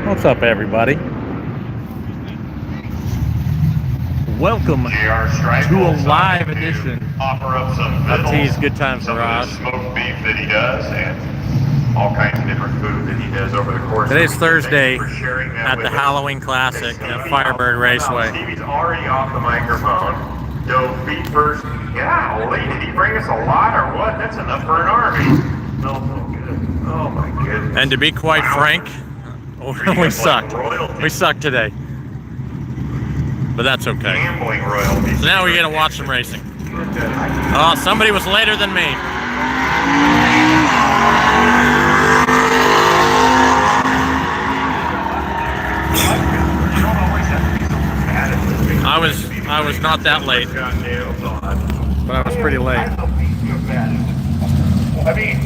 What's up, everybody? Welcome to a live edition of T's Good Times Garage. Smoked beef that he does, and all kinds of different food that he does over the course. Today's of Thursday at the Halloween Classic at Firebird Raceway. Stevie's already off the microphone. Dove feet first. Golly, did he bring us a lot or what? That's enough for an army. No, good. Oh my goodness. And to be quite frank, we sucked. We sucked today. But that's okay. Gambling royalty. So now we get to watch some racing. Oh, somebody was later than me. I was not that late, but I was pretty late. I mean,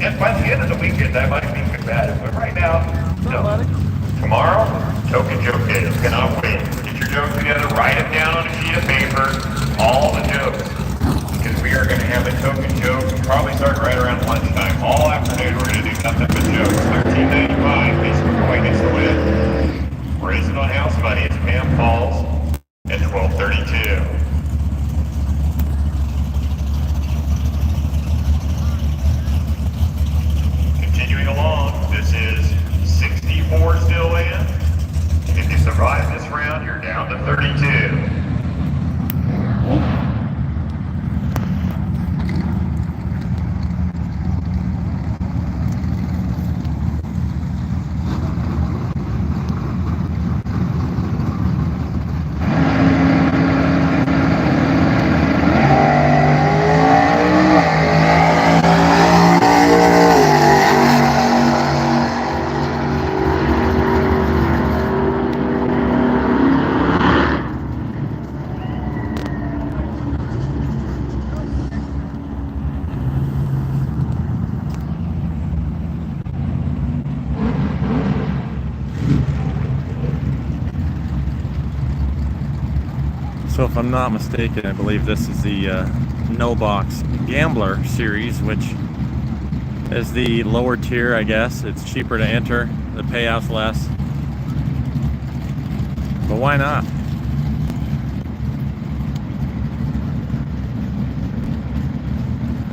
and by the end of the weekend, I might be combative, but right now, no. Tomorrow, token joke day. Cannot wait. Get your jokes together, write them down on a sheet of paper, all the jokes, because we are going to have a token joke. Probably start right around lunchtime. All afternoon, we're going to do nothing but jokes. $13.95. Facebook Boy gets the win. Racing on House Money. It's Pam Falls at 12:32. Continuing along, this is 64 still in. If you survive this round, you're down to 32. So if I'm not mistaken, I believe this is the No Box Gambler series, which is the lower tier, I guess. It's cheaper to enter, the payout's less. But why not?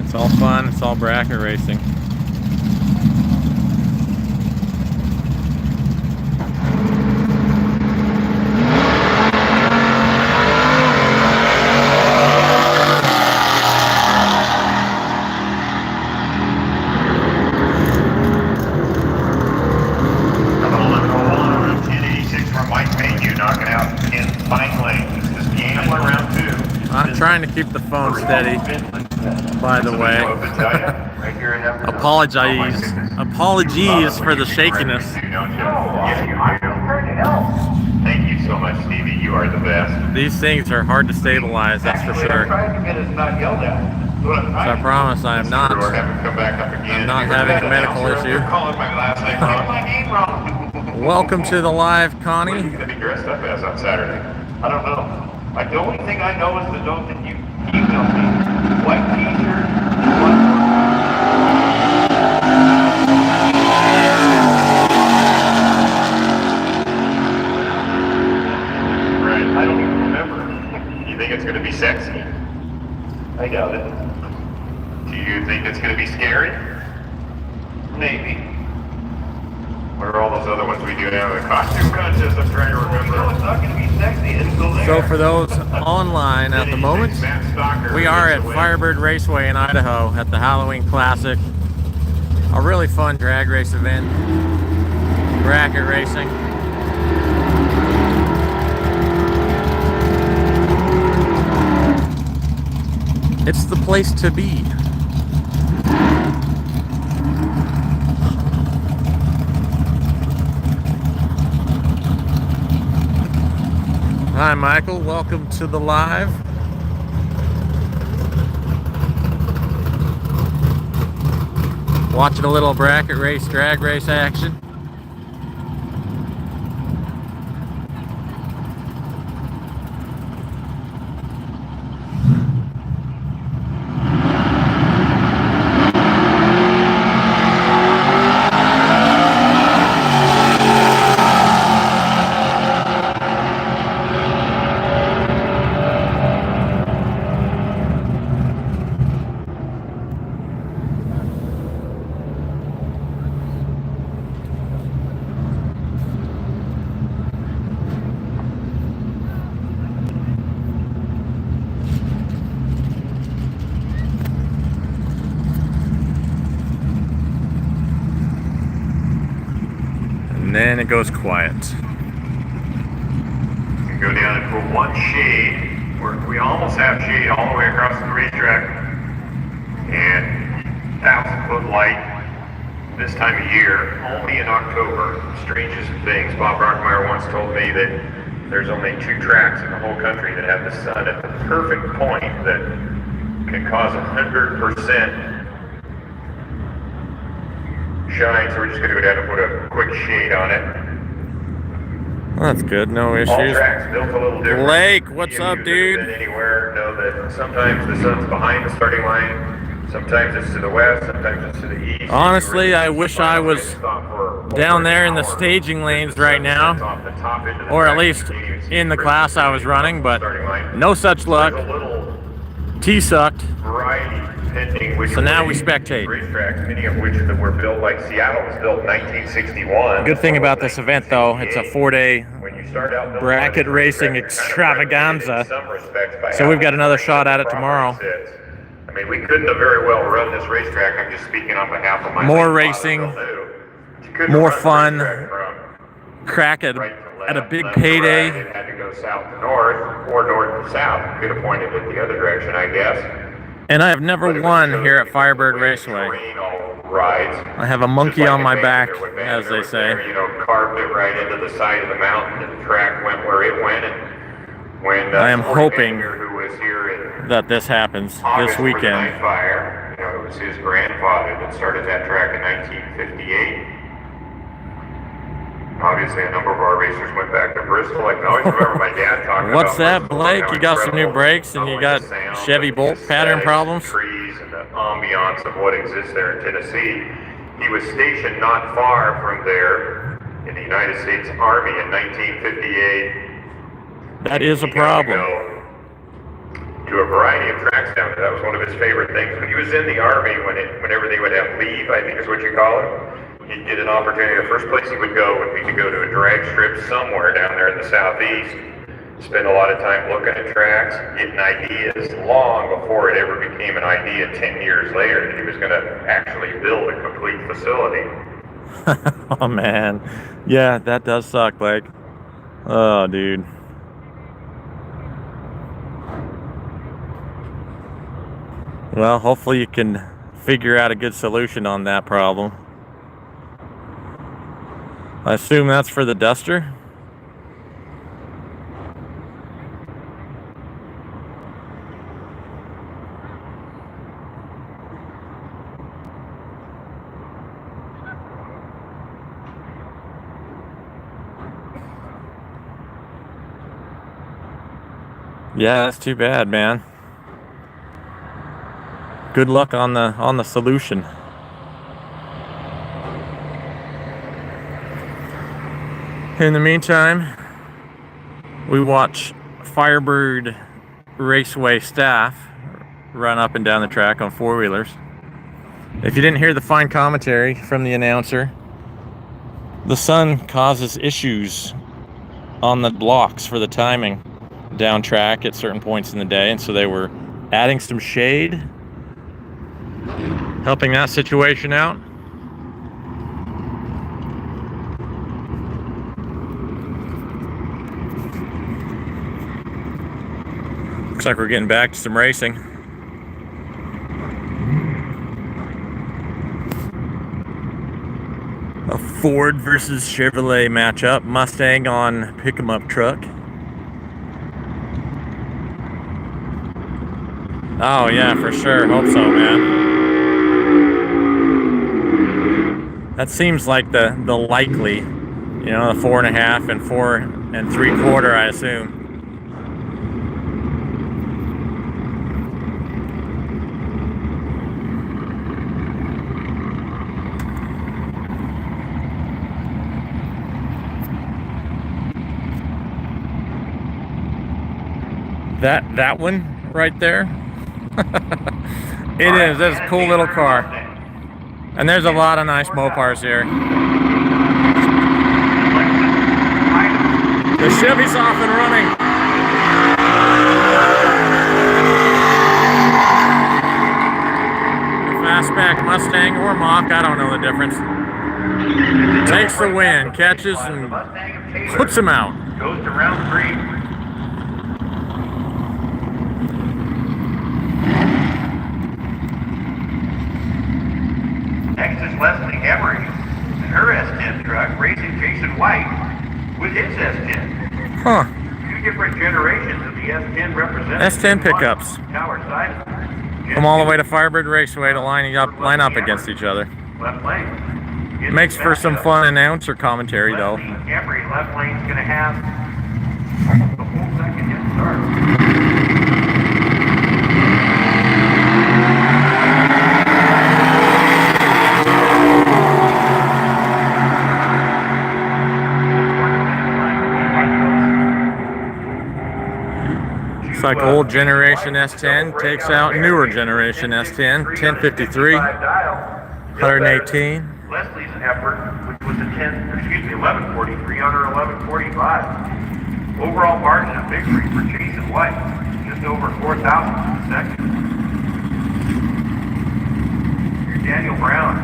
It's all fun, it's all bracket racing. Trying to keep the phone steady, by the way. Apologies for the shakiness. Thank you so much, Stevie. You are the best. These things are hard to stabilize, that's for sure. So I promise I am not having a medical issue. Welcome to the live, Connie. What are you going to be dressed up as on Saturday? I don't know. Like, the only thing I know is the note that you emailed me. White t-shirt, Right, I don't even remember. You think it's going to be sexy? I doubt it. Do you think it's going to be scary? Maybe. What are all those other ones we do now? The costume contest, I'm trying to remember. No, it's not going to be sexy until there. So for those online at the moment, we are at Firebird Raceway in Idaho at the Halloween Classic. A really fun drag race event. Bracket racing. It's the place to be. Hi, Michael. Welcome to the live. Watching a little bracket race, drag race action. and then it goes quiet. We go down for one shade. We almost have shade all the way across the racetrack. And 1,000-foot light this time of year, only in October. Strangest of things. Bob Brockmeyer once told me that there's only 2 tracks in the whole country that have the sun at the perfect point that can cause 100% shine. So we're just going to go down and put a quick shade on it. Well, that's good. No issues. All tracks built a little different. Blake, what's up, dude? Anywhere know that sometimes the sun's behind the starting line. Sometimes it's to the west, sometimes it's to the east. Honestly, I wish I was down there in the staging lanes right now, or at least in the class I was running, but no such luck. T sucked. So now we spectate. Racetracks, many of which that were built, like Seattle was built in 1961. Good thing about this event, though, it's a 4-day bracket racing extravaganza. So we've got another shot at it tomorrow. I mean, we couldn't have very well run this racetrack. I'm just speaking on behalf of my more racing, more fun, crack at a big payday. It had to go south to north or north to south. Could have pointed it the other direction, I guess. And I have never won here at Firebird Raceway. I have a monkey on my back, as they say. You know, carved it right into the side of the mountain, and the track went where it went. And when I am hoping who was here that this happens this weekend. Fire, you know, it was his grandfather that started that track in 1958. Obviously, a number of our racers went back to Bristol. I can always remember my dad talking about. What's that, Blake? You got some new brakes and you got Chevy bolt pattern problems? Trees and the ambiance of what exists there in Tennessee. He was stationed not far from there in the United States Army in 1958. That is a problem. To a variety of tracks down there. That was one of his favorite things. When he was in the Army, whenever they would have leave, I think is what you call it, he'd get an opportunity. The first place he would go would be to go to a drag strip somewhere down there in the southeast. Spend a lot of time looking at tracks, getting ideas long before it ever became an idea 10 years later that he was going to actually build a complete facility. Oh, man. Yeah, that does suck, Blake. Oh, dude. Well, hopefully you can figure out a good solution on that problem. I assume that's for the Duster. Yeah, that's too bad, man. Good luck on the solution. In the meantime, we watch Firebird Raceway staff run up and down the track on four-wheelers. If you didn't hear the fine commentary from the announcer, the sun causes issues on the blocks for the timing down track at certain points in the day, and so they were adding some shade, helping that situation out. Looks like we're getting back to some racing. A Ford versus Chevrolet matchup. Mustang on pick-em-up truck. Oh yeah, for sure. Hope so, man. That seems like the likely, you know, the 4.5 and 4 3/4, I assume. That one right there. It is. That's a cool little car. And there's a lot of nice Mopars here. The Chevy's off and running. The fastback Mustang or Mach, I don't know the difference. Takes the win, catches and puts him out. Goes to round 3. Next is Leslie Emery and her S10 truck racing Jason White with his S10. Huh. Two different generations of the S10 representatives. S10 pickups. Tower side. Come all the way to Firebird Raceway to line up against each other. Left lane. Makes for some fun announcer commentary though. Every left lane's going to have almost a full second head start. It's like old generation S10 takes out newer generation S10. 1053, 118. Leslie's effort, which was a 1143 on her 1145. Overall margin of victory for Jason White, just over 4,000 seconds. Here's Daniel Brown.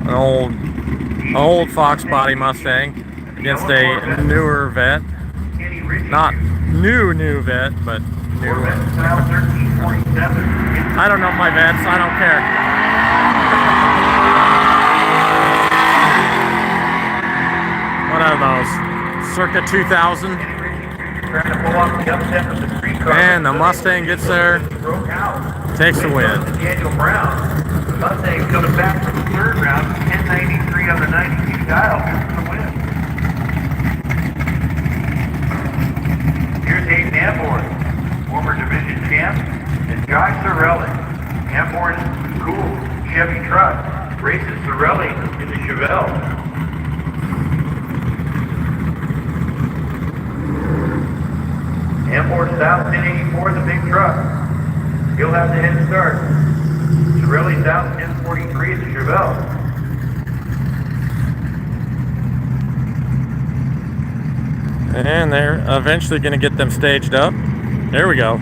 An old Fox body Mustang against a newer vet. Not new vet, but new. I don't know my vets, I don't care. What are those? Circa 2000. And the Mustang gets there, takes the win. Daniel Brown. Mustang coming back from the third round, 1093 on the 92 dial. Here's the win. Here's Hayden Amborn, former division champ, and Josh Sorelli. Amborn's cool Chevy truck races Sorelli in the Chevelle. Amborn South 1084, the big truck. He'll have the head start. Sorelli South 1043 at the Chevelle. And they're eventually going to get them staged up. There we go.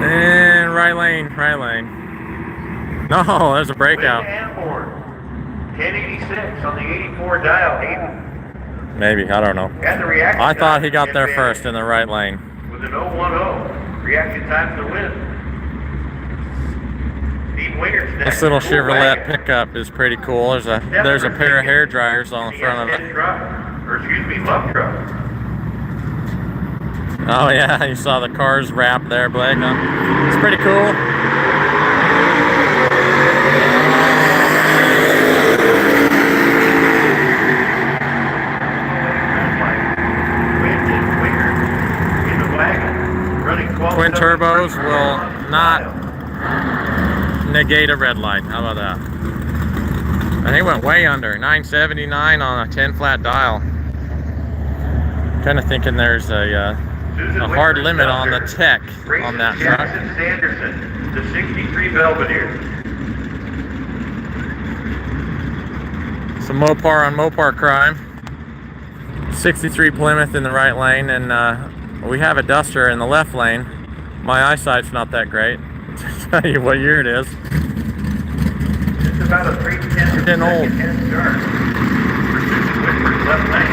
And right lane. No, there's a breakout. 1086 on the 84 dial, Hayden. Maybe, I don't know. I thought he got there first in the right lane. With an 010, reaction time to win. This little Chevrolet pickup is pretty cool. There's a pair of hair dryers on the front of it. Love truck. Oh yeah, you saw the cars wrapped there, Blake. It's pretty cool. Twin turbos will not negate a red light. How about that? And he went way under, 979 on a 10 flat dial. Kind of thinking there's a hard limit on the tech on that truck. Sanderson, the 63 Belvedere. Some Mopar on Mopar crime. 63 Plymouth in the right lane, and we have a Duster in the left lane. My eyesight's not that great. To tell you what year it is. It's about a 3/10. It's getting old. Left lane.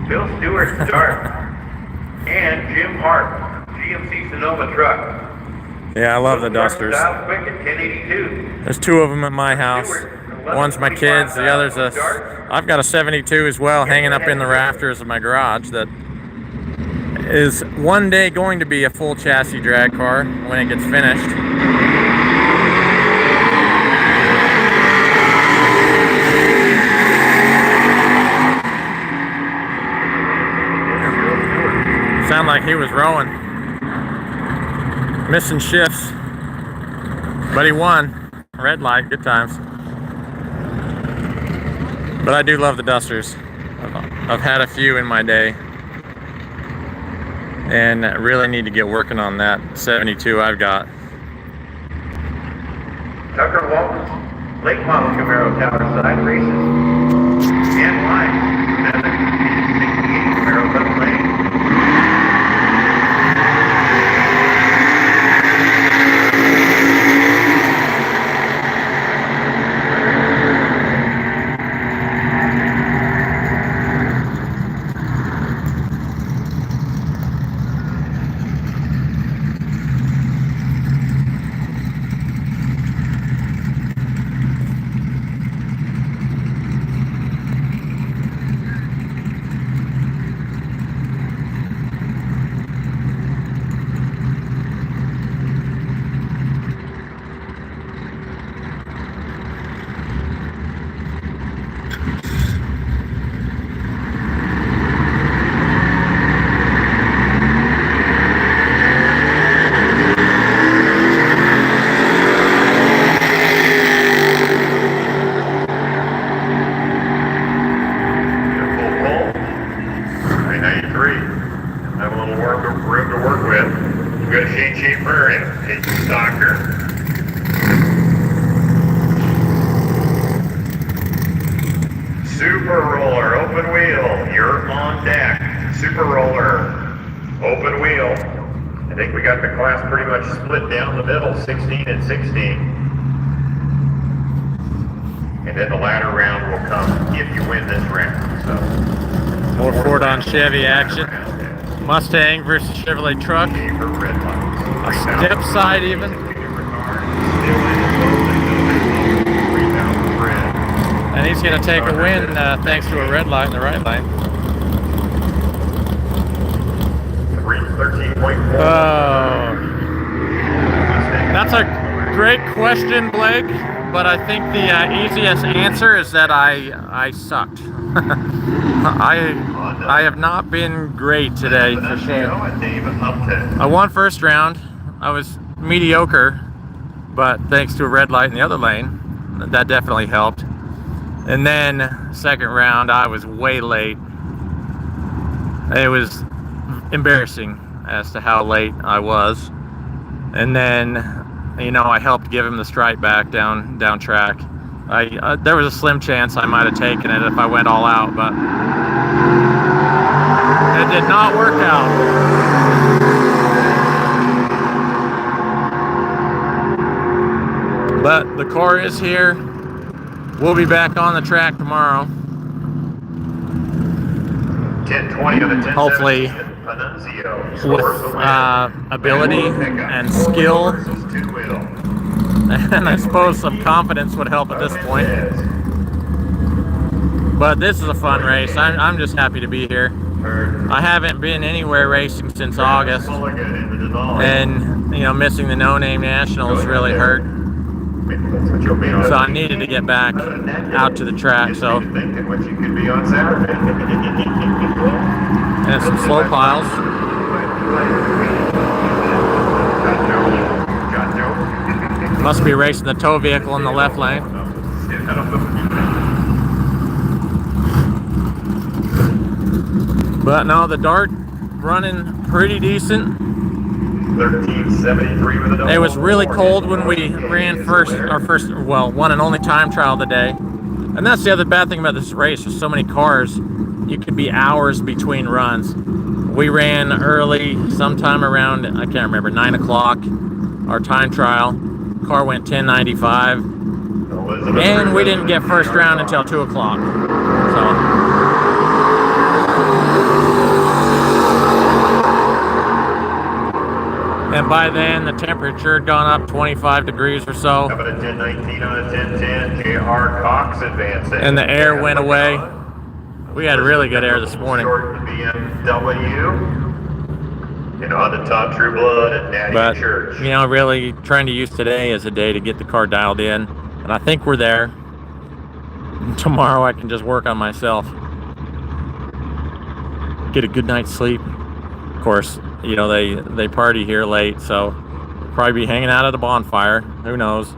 Bill Stewart start, and Jim Hart, GMC Sonoma truck. Yeah, I love the Dusters. Quick at 1082. There's two of them at my house. One's my kids, the other's I've got a 72 as well hanging up in the rafters of my garage that is one day going to be a full chassis drag car when it gets finished. Sound like he was rowing, missing shifts, but he won. Red light, good times. But I do love the Dusters. I've had a few in my day, and really need to get working on that 72 I've got. Tucker Walters, late model Camaro tower side races. And line, 768 Camaro left lane. Super roller, open wheel, you're on deck. Super roller, open wheel. I think we got the class pretty much split down the middle, 16 and 16. And then the ladder round will come if you win this round. So more Ford on Chevy action. Mustang versus Chevrolet truck. A step side even. And he's going to take a win thanks to a red light in the right lane. 13.4. Oh, that's a great question, Blake. But I think the easiest answer is that I sucked. I have not been great today for sure. I won first round. I was mediocre, but thanks to a red light in the other lane, that definitely helped. And then second round, I was way late. It was embarrassing as to how late I was. And then, you know, I helped give him the stripe back down track. There was a slim chance I might have taken it if I went all out, but it did not work out. But the car is here. We'll be back on the track tomorrow. 1020 of the 10, hopefully with ability and skill, and I suppose some confidence would help at this point. But this is a fun race. I'm just happy to be here. I haven't been anywhere racing since August, and you know, missing the No Name Nationals really hurt. So I needed to get back out to the track. So and some slow piles. Must be racing the tow vehicle in the left lane. But no, the Dart running pretty decent. 1373 with a it was really cold when we ran our first, well, one and only time trial of the day. And that's the other bad thing about this race. There's so many cars, you could be hours between runs. We ran early, sometime around, I can't remember, 9 o'clock, our time trial. Car went 10:95. And we didn't get first round until 2 o'clock. So. And by then, the temperature had gone up 25 degrees or so. How about a 1019 on a 1010? J.R. Cox advancing. And the air went away. We had really good air this morning. Short BMW. And on the top, True Blood and Natty Church. You know, really trying to use today as a day to get the car dialed in. And I think we're there. Tomorrow I can just work on myself. Get a good night's sleep. Of course, you know, they party here late, so we'll probably be hanging out at a bonfire. Who knows?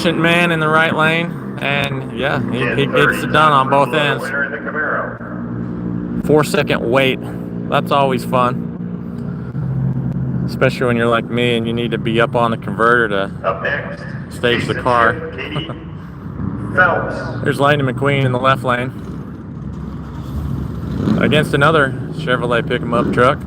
efficient man in the right lane, and yeah, he gets it done on both ends. 4-second wait. That's always fun. Especially when you're like me and you need to be up on the converter to Up next, stage the car. There's Lightning McQueen in the left lane against another Chevrolet pick-em-up truck.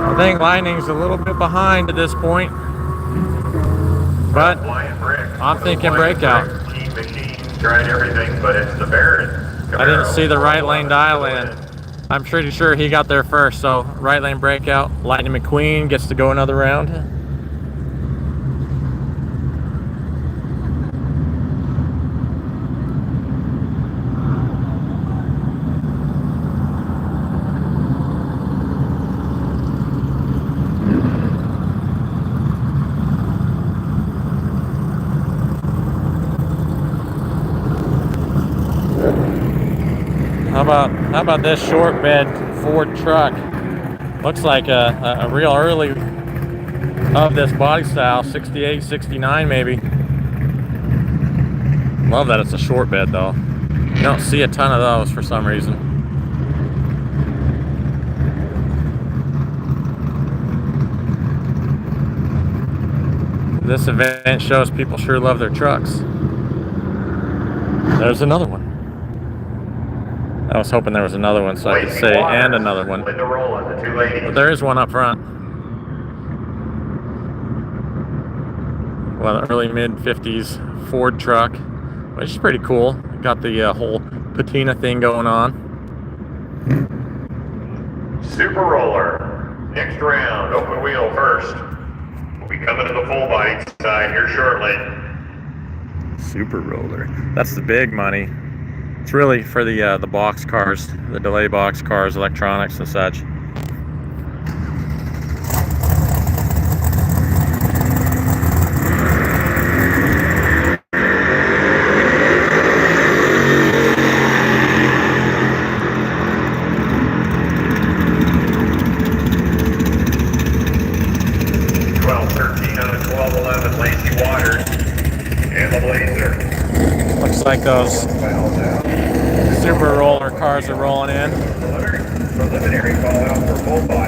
I think Lightning's a little bit behind at this point, but I'm thinking breakout. Team Machine tried everything, but it's the Baron. I didn't see the right lane dial in. I'm pretty sure he got there first, so right lane breakout. Lightning McQueen gets to go another round. How about this short bed Ford truck? Looks like a real early of this body style, 68, 69 maybe. Love that it's a short bed though. You don't see a ton of those for some reason. This event shows people sure love their trucks. There's another one. I was hoping there was another one so I could say and another one. But there is one up front. Well, the early mid-50s Ford truck, which is pretty cool. Got the whole patina thing going on. Super Roller. Next round, open wheel first. We'll be coming to the full body side here shortly. Super Roller. That's the big money. It's really for the box cars, the delay box cars, electronics and such. Looks like those Super Roller cars are rolling in.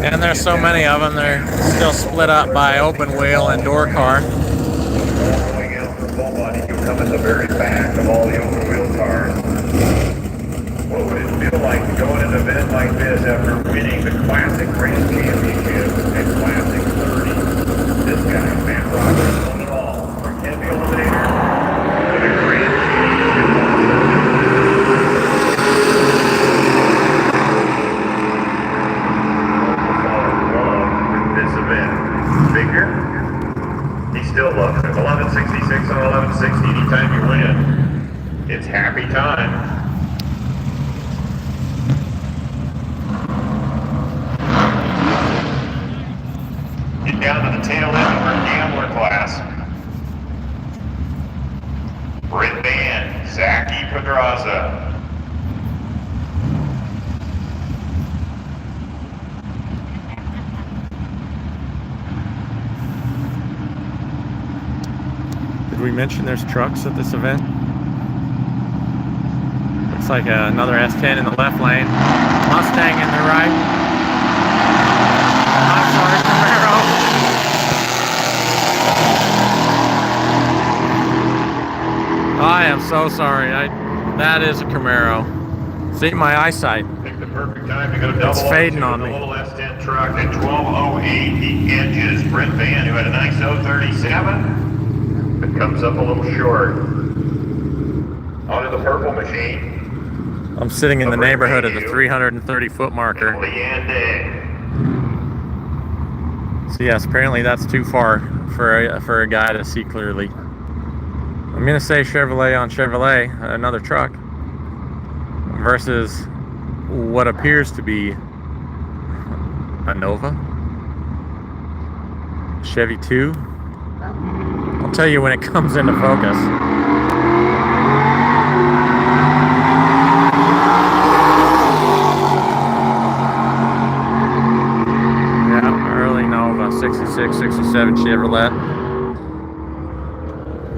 And there's so many of them, they're still split up by open wheel and door car. You'll come in the very back of all the open wheel cars. What would it feel like to go in an event like this after winning the Classic Grand Championship and Classic 30? This guy, Matt Roberts, won it all. From Heavy Eliminator to the Grand Championship. This event. Figure? He still loves it. 1166 on 1160 anytime you win. It's happy time. Get down to the tail end of our gambler class. Britt Van, Zaki Pedraza. Did we mention there's trucks at this event? Looks like another S10 in the left lane. Mustang in the right. I'm sorry, Camaro. I am so sorry. That is a Camaro. See my eyesight. Pick the perfect time to go double. It's fading on me. The little S10 truck at 12:08. He edges Brent Van, who had a nice 037. It comes up a little short. Onto the purple machine. I'm sitting in the neighborhood of the 330 foot marker. So yes, apparently that's too far for a guy to see clearly. I'm gonna say Chevrolet on Chevrolet, another truck, versus what appears to be a Nova, Chevy 2. I'll tell you when it comes into focus. Yeah, early Nova, 66, 67 Chevrolet.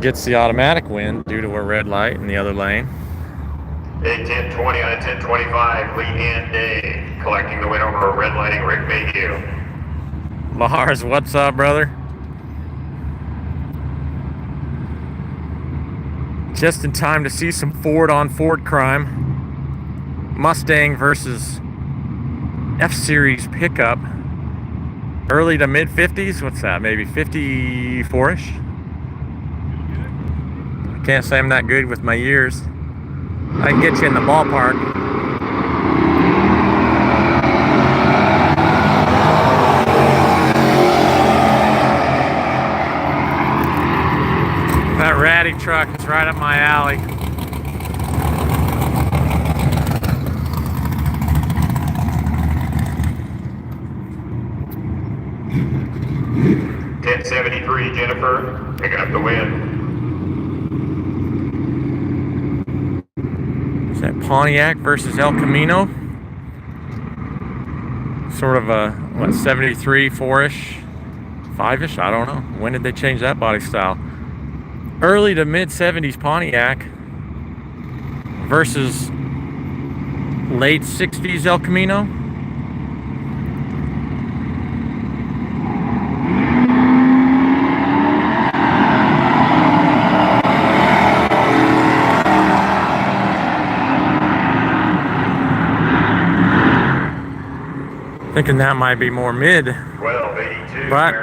Gets the automatic win due to a red light in the other lane. A 1020 on a 1025, Lee and Day collecting the win over a red lighting Rick Mayhew. Lars, what's up, brother? Just in time to see some Ford on Ford crime. Mustang versus F-Series pickup. Early to mid 50s. What's that? Maybe 54-ish? Can't say I'm that good with my years. I can get you in the ballpark. That ratty truck is right up my alley. .1073 Jennifer picking up the win. Is that Pontiac versus El Camino? Sort of a, what, 73, 4-ish, 5-ish? I don't know. When did they change that body style? Early to mid 70s Pontiac versus late 60s El Camino. Thinking that might be more mid, 1282. but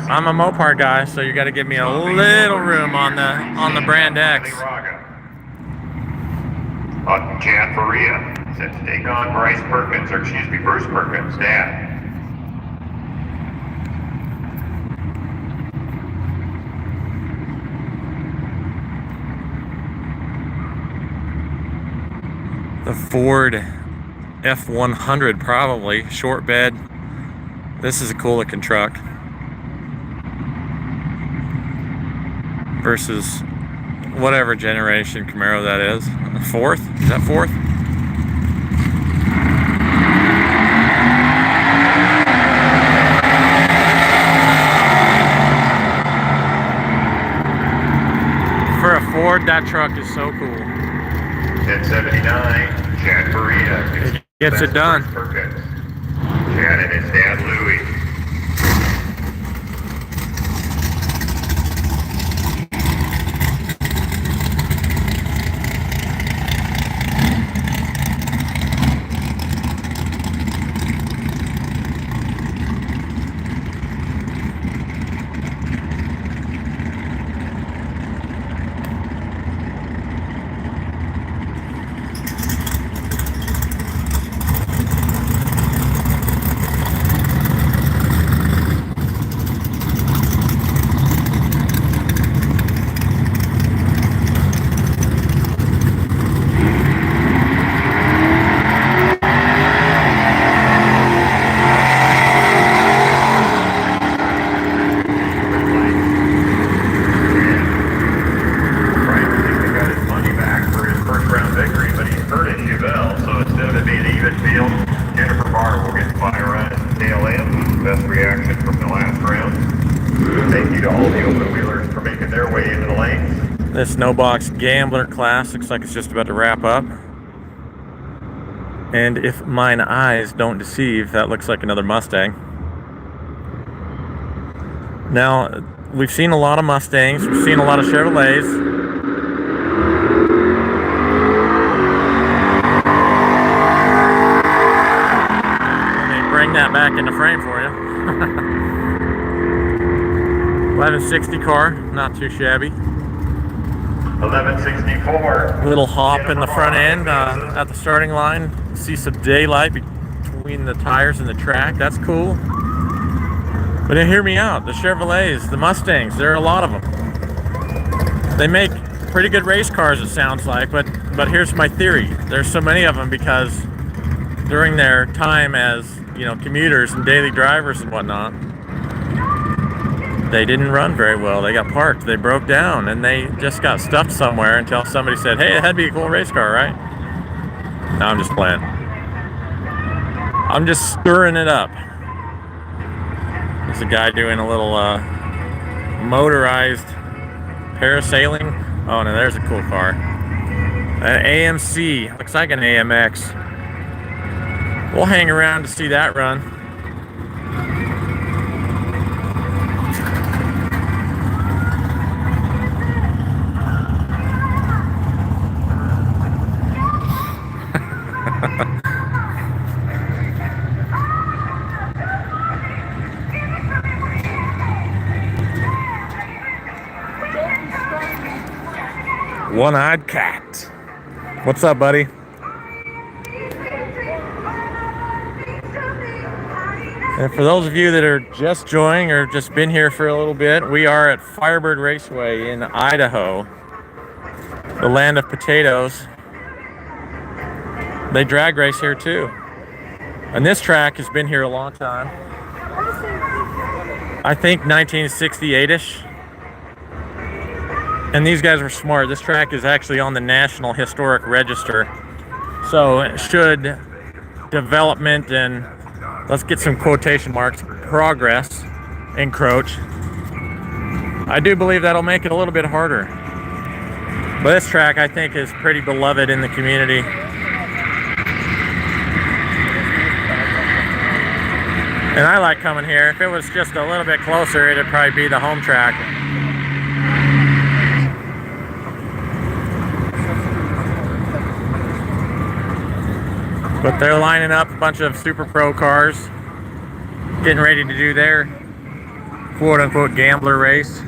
I'm a Mopar guy, so you got to give me a little room on the Brand X. Chad Faria set to take on Bryce Perkins, or excuse me, Bruce Perkins' dad. The Ford F100, probably short bed. This is a cool looking truck versus whatever generation Camaro that is. Fourth? Is that fourth? For a Ford, that truck is so cool. 1079, Chad Faria. Gets it done. Chad and his dad Louie. This no box Gambler class looks like it's just about to wrap up. And if mine eyes don't deceive, that looks like another Mustang. Now, we've seen a lot of Mustangs, we've seen a lot of Chevrolets. Let me bring that back into frame for you. 1160 car, not too shabby. 1164. Little hop in the front end at the starting line. See some daylight between the tires and the track. That's cool. But then hear me out. The Chevrolets, the Mustangs, there are a lot of them. They make pretty good race cars, it sounds like. But here's my theory. There's so many of them because during their time as, you know, commuters and daily drivers and whatnot, they didn't run very well. They got parked, they broke down, and they just got stuffed somewhere until somebody said, hey, that'd be a cool race car, right? No, I'm just playing. I'm just stirring it up. There's a guy doing a little motorized parasailing. Oh no, there's a cool car. An AMC, looks like an AMX. We'll hang around to see that run. One-eyed cat. What's up, buddy? And for those of you that are just joining or just been here for a little bit, we are at Firebird Raceway in Idaho, the land of potatoes. They drag race here too. And this track has been here a long time. I think 1968-ish. And these guys were smart. This track is actually on the National Historic Register. So should development and, let's get some quotation marks, progress encroach, I do believe that'll make it a little bit harder. But this track, I think, is pretty beloved in the community. And I like coming here. If it was just a little bit closer, it'd probably be the home track. But they're lining up a bunch of super pro cars, getting ready to do their quote-unquote gambler race.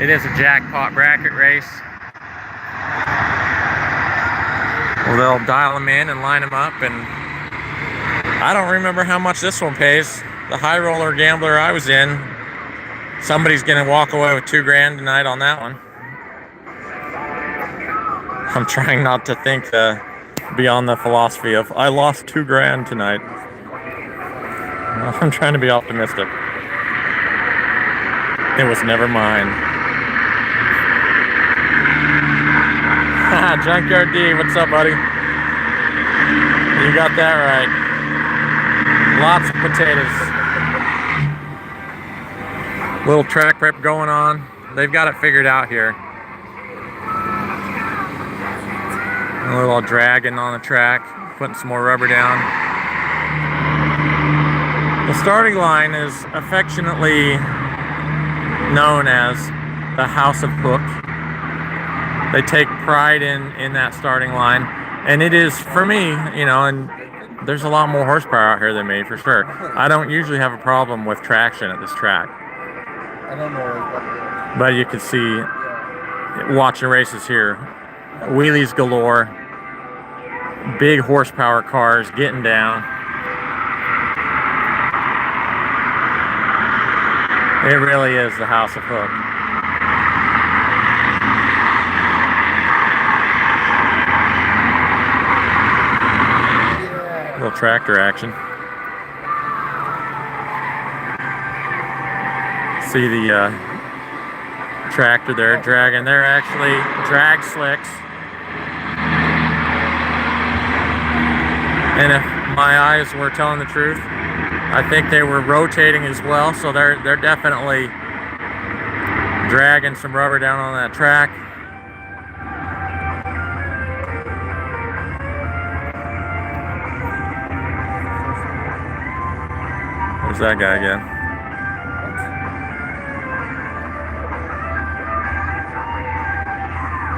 It is a jackpot bracket race. Well, they'll dial them in and line them up, and I don't remember how much this one pays. The high roller gambler I was in, somebody's gonna walk away with $2,000 tonight on that one. I'm trying not to think beyond the philosophy of I lost $2,000 tonight. I'm trying to be optimistic. It was never mine. Junkyard D, what's up, buddy? You got that right. Lots of potatoes. Little track prep going on. They've got it figured out here. A little dragging on the track, putting some more rubber down. The starting line is affectionately known as the House of Hook. They take pride in that starting line, and it is, for me, you know, and there's a lot more horsepower out here than me, for sure. I don't usually have a problem with traction at this track. I don't know. But you can see, watching races here, wheelies galore, big horsepower cars getting down. It really is the House of Hook. Little tractor action. See the tractor there dragging. They're actually drag slicks. And if my eyes were telling the truth, I think they were rotating as well, so they're definitely dragging some rubber down on that track. There's that guy again.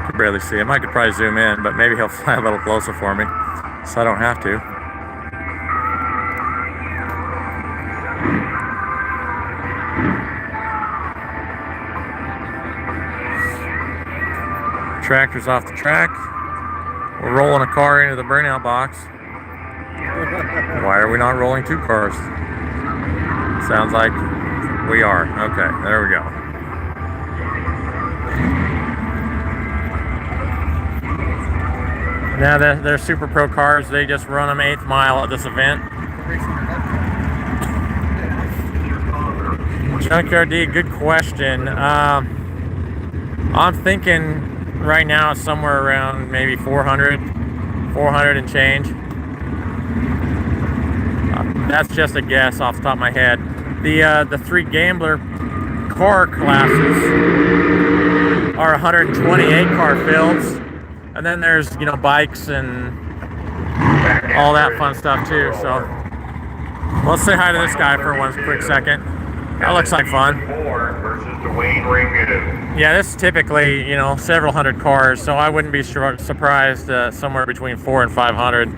Could barely see him. I could probably zoom in, but maybe he'll fly a little closer for me, so I don't have to. Tractor's off the track. We're rolling a car into the burnout box. Why are we not rolling two cars? Sounds like we are. Okay, there we go. Now they're super pro cars. They just run them 8th mile at this event. Junkyard D, good question. I'm thinking right now it's somewhere around maybe 400 and change. That's just a guess off the top of my head. The 3 Gambler car classes are 128 car fields, and then there's, you know, bikes and all that fun stuff too. So let's say hi to this guy for one quick second. That looks like fun. Yeah, this is typically, you know, several hundred cars, so I wouldn't be surprised somewhere between 400 and 500.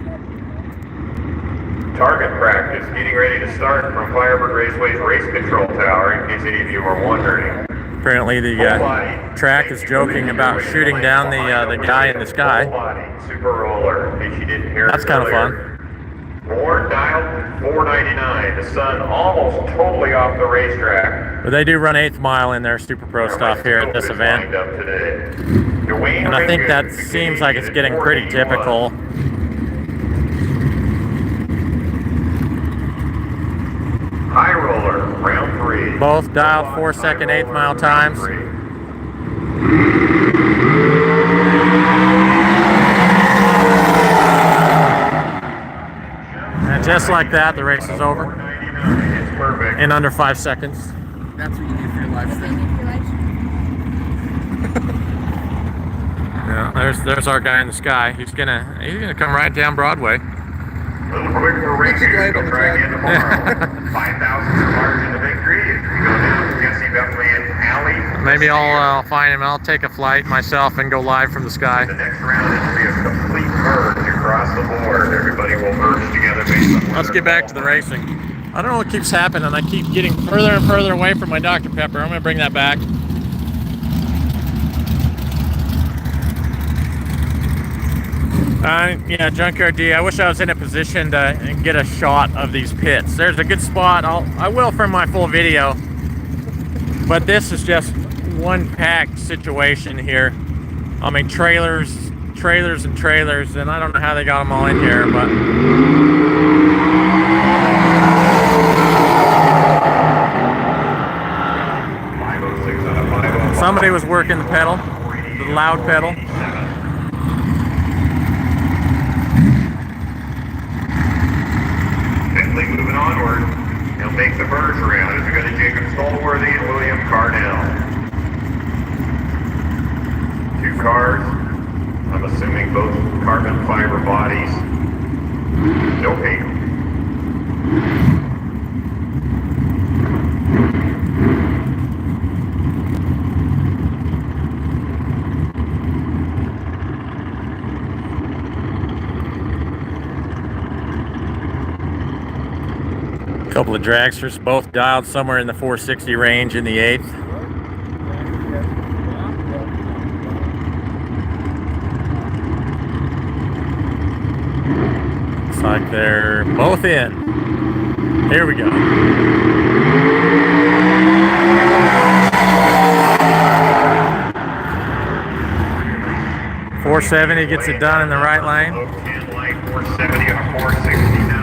Target practice getting ready to start from Firebird Raceway's race control tower, in case any of you are wondering. Apparently the track is joking about shooting down the guy in the sky. Super roller, in case you didn't hear. That's kind of fun. Board dialed 499. The sun almost totally off the racetrack. But they do run 8th mile in their Super Pro stuff here at this event. And I think that seems like it's getting pretty typical. High roller, round 3. Both dialed 4-second 8th mile times. And just like that, the race is over in under 5 seconds. That's what you do for your life stream. Yeah, there's our guy in the sky. He's gonna come right down Broadway. A little quick for racing. Go try again tomorrow. 5,000 margin of victory. If you go down to Jesse Bentley and Alley. Maybe I'll find him. I'll take a flight myself and go live from the sky. The next round is to be a complete merge across the board. Everybody will merge together based on. Let's get back to the racing. I don't know what keeps happening. I keep getting further and further away from my Dr. Pepper. I'm gonna bring that back. Yeah, Junkyard D, I wish I was in a position to get a shot of these pits. There's a good spot. I will from my full video, but this is just one packed situation here. I mean, trailers and trailers, and I don't know how they got them all in here, but somebody was working the pedal, the loud pedal. Moving onward, he'll make the merge around as we go to Jacob Stolworthy and William Cardell. 2 cars, I'm assuming both carbon fiber bodies. No paint. Couple of dragsters, both dialed somewhere in the 460 range in the 8th. Looks like they're both in. Here we go. .470 gets it done in the right lane. 470 on a 469.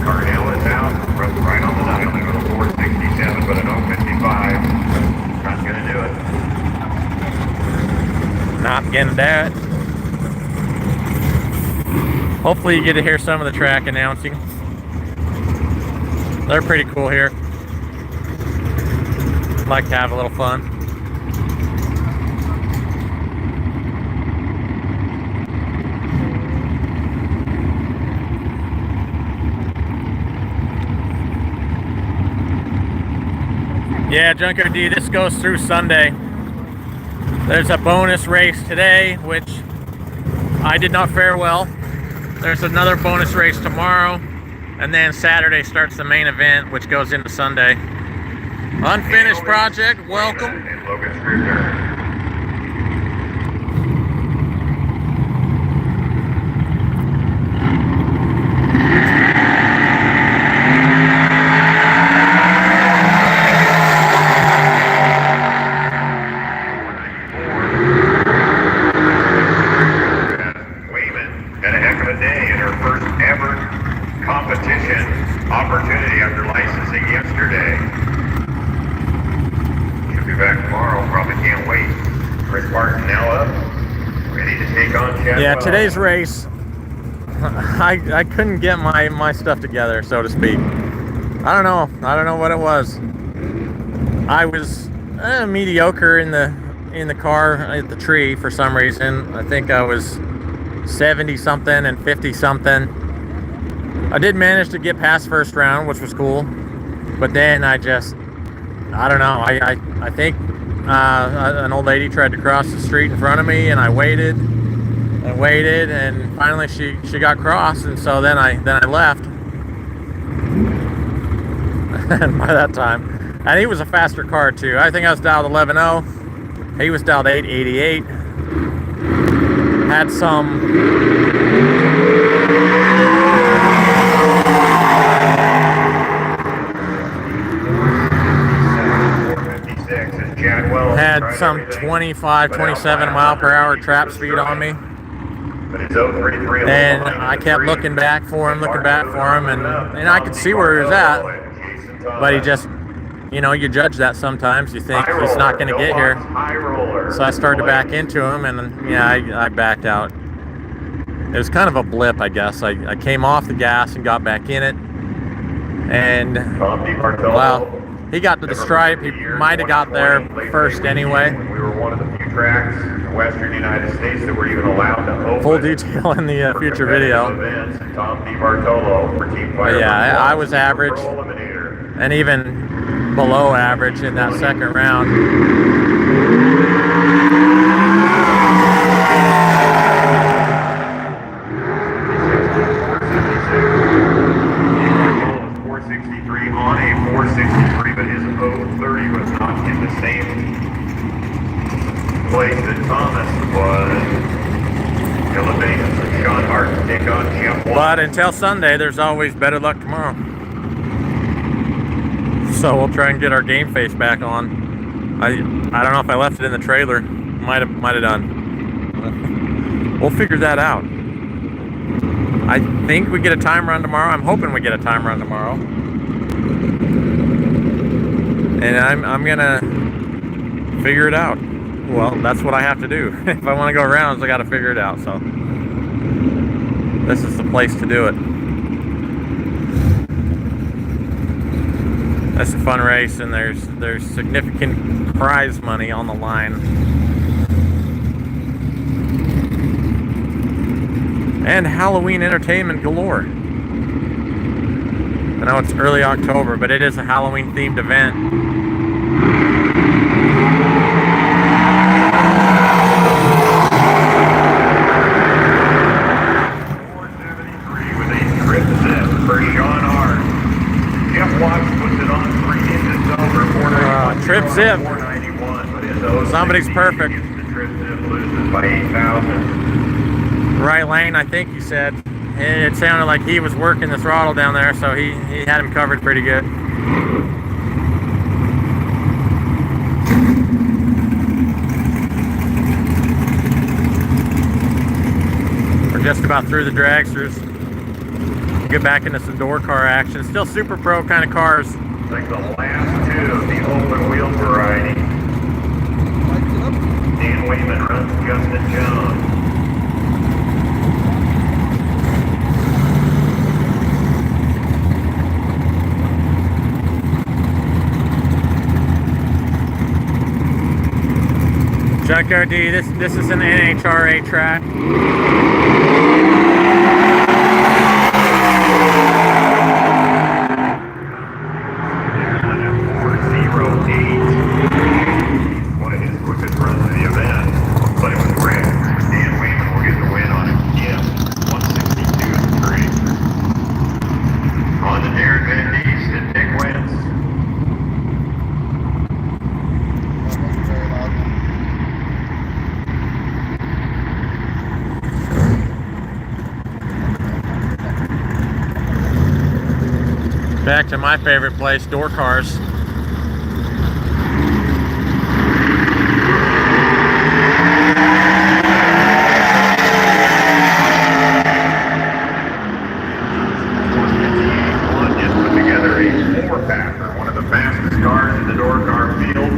Cardell is out, runs right on the dial. They go to 467, but an 055. Not gonna do it. Not gonna do it. Hopefully you get to hear some of the track announcing. They're pretty cool here. Like to have a little fun. Yeah, Junkyard D, this goes through Sunday. There's a bonus race today, which I did not fare well. There's another bonus race tomorrow, and then Saturday starts the main event, which goes into Sunday. Unfinished project, welcome. Opportunity after licensing yesterday. yeah, today's race, I couldn't get my stuff together, so to speak. I don't know what it was. I was mediocre in the car at the tree for some reason. I think I was 70 something and 50 something. I did manage to get past first round, which was cool, but then I don't know. I think an old lady tried to cross the street in front of me, and I waited and waited, and finally she got crossed, and so then I left. And by that time, and he was a faster car too. I think I was dialed 11.0. He was dialed 888. Had some. Had some 25, 27 mile per hour trap speed on me. And I kept looking back for him, and I could see where he was at. But he just, you judge that sometimes. You think he's not going to get here. So I started to back into him, and yeah, I backed out. It was kind of a blip, I guess. I came off the gas and got back in it. And, well, he got to the stripe. He might have got there first anyway. We were one of the few tracks in the western United States that were even allowed to open. Full detail in the future video. But yeah, I was average, and even below average in that second round. On a 463, but his 030 was not in the same place that Thomas was. Elevated for Sean Hart to take on Jim. But until Sunday, there's always better luck tomorrow. So we'll try and get our game face back on. I don't know if I left it in the trailer. Might have done. We'll figure that out. I think we get a time run tomorrow. I'm hoping we get a time run tomorrow. And I'm gonna figure it out. Well, that's what I have to do. If I want to go rounds, I got to figure it out. So this is the place to do it. That's a fun race, and there's significant prize money on the line. And Halloween entertainment galore. I know it's early October, but it is a Halloween themed event. With a trip zip for Sean Hart. Jeff Watts puts it on 3 inches over 491. Trip zip. 491, but his Somebody's perfect. The trip zip loses by 8,000. Right lane, I think he said. It sounded like he was working the throttle down there, so he had him covered pretty good. We're just about through the dragsters. Get back into some door car action. Still super pro kind of cars. Like the last two of the open wheel variety. Dan Wayman runs Justin Jones. Junkyard D, this is an NHRA track. One of his quickest runs of the event, but it was great. Dan Wayman will get the win on it. Yeah, 162.3. On to Darren Van Diest and Dick Wentz. Back to my favorite place, door cars. Just put together a 4-passer, one of the fastest cars in the door car field.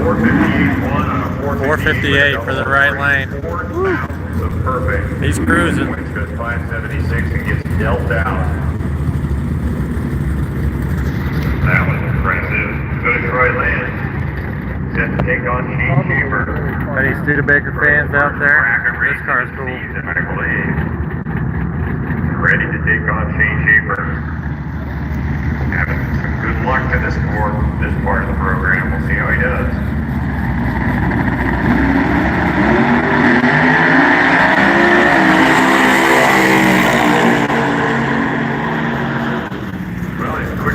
458 on a 458 for the right lane. 4 thousandths of perfect. He's cruising. Which goes 576 and gets dealt out. That was impressive. Go to Troy Land. Set to take on Shane Shaver. Any Studebaker fans out there? This car is cool. I believe. Ready to take on Shane Shaver. Having some good luck to this part of the program. We'll see how he does.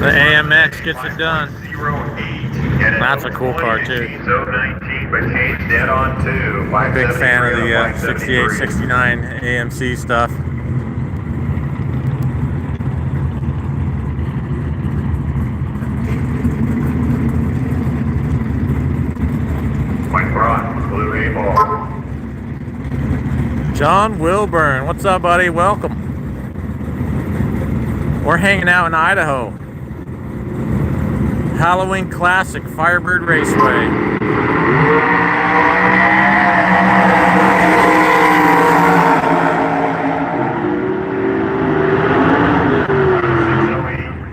The AMX gets it done. That's a cool car too. Big fan of the 68, 69 AMC stuff. Mike Brock, blue A-ball. John Wilburn, what's up, buddy? Welcome. We're hanging out in Idaho. Halloween Classic, Firebird Raceway.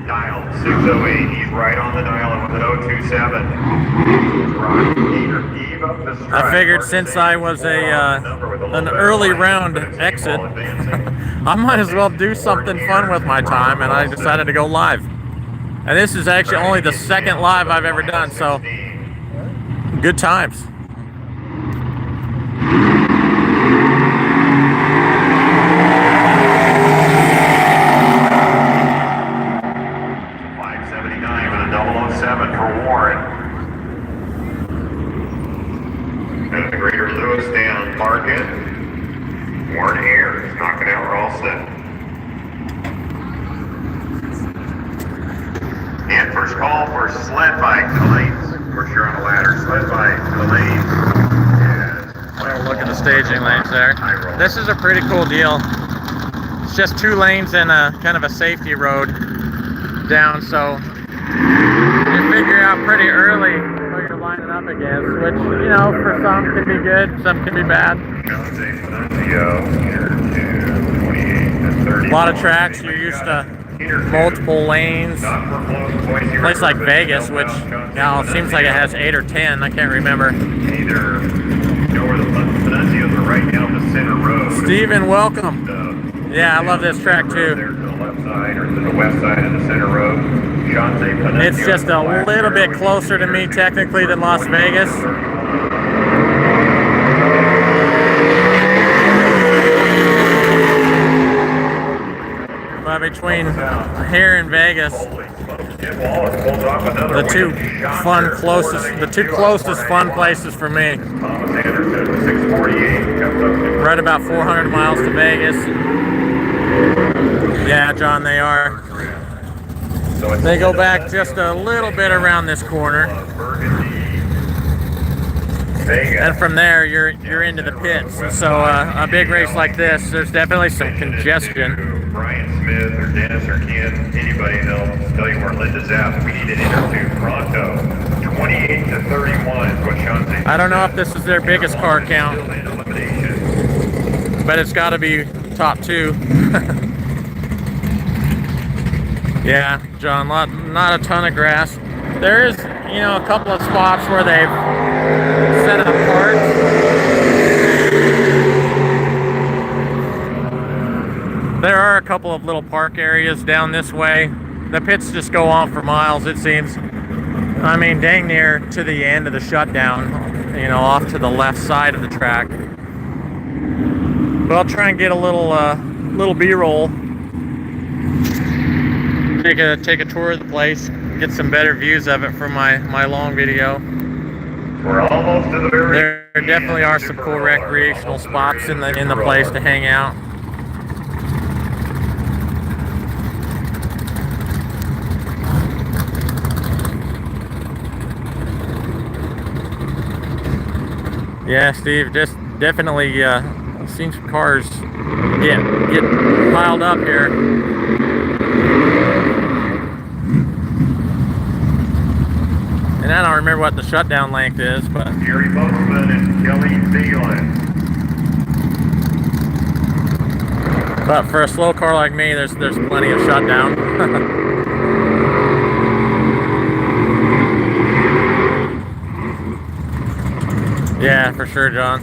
Dial 608, he's right on the dial with an 027. I figured since I was an early round exit, I might as well do something fun with my time, and I decided to go live. And this is actually only the second live I've ever done, so good times. For Warren. And the Greater Lewis down, park it. Warren Ayers, knocking out, we're all set. And first call for sled bike to the lanes. Of course, you're on a ladder. Sled bike to the lanes. Well, look at the staging lanes there. This is a pretty cool deal. It's just 2 lanes and a kind of a safety road down, so you figure out pretty early who you're lining up against, which, you know, for some can be good, some can be bad. A lot of tracks, you're used to multiple lanes. A place like Vegas, which now seems like it has 8 or 10, I can't remember. Steven, welcome. Yeah, I love this track too. The west side of the center road. It's just a little bit closer to me technically than Las Vegas. But between here and Vegas, the two closest fun places for me. Right about 400 miles to Vegas. Yeah, John, they are. They go back just a little bit around this corner, and from there you're into the pits. So a big race like this, there's definitely some congestion. Brian Smith or Dennis or Ken, anybody else, tell you where Linda's at. We need an interview pronto. 28 to 31 is what Sean said. I don't know if this is their biggest car count, but it's got to be top 2. Yeah, John, not a ton of grass. There is, you know, a couple of spots where they've set up parks. There are a couple of little park areas down this way. The pits just go on for miles, it seems. I mean, dang near to the end of the shutdown, you know, off to the left side of the track. But I'll try and get a little B-roll. Take a tour of the place, get some better views of it for my long video. We're almost to the very There definitely are some cool recreational spots in the place to hang out. Yeah, Steve, just definitely seen some cars get piled up here. And I don't remember what the shutdown length is, but Gary Bozeman and Kelly Zealand. But for a slow car like me, there's plenty of shutdown. Yeah, for sure, John.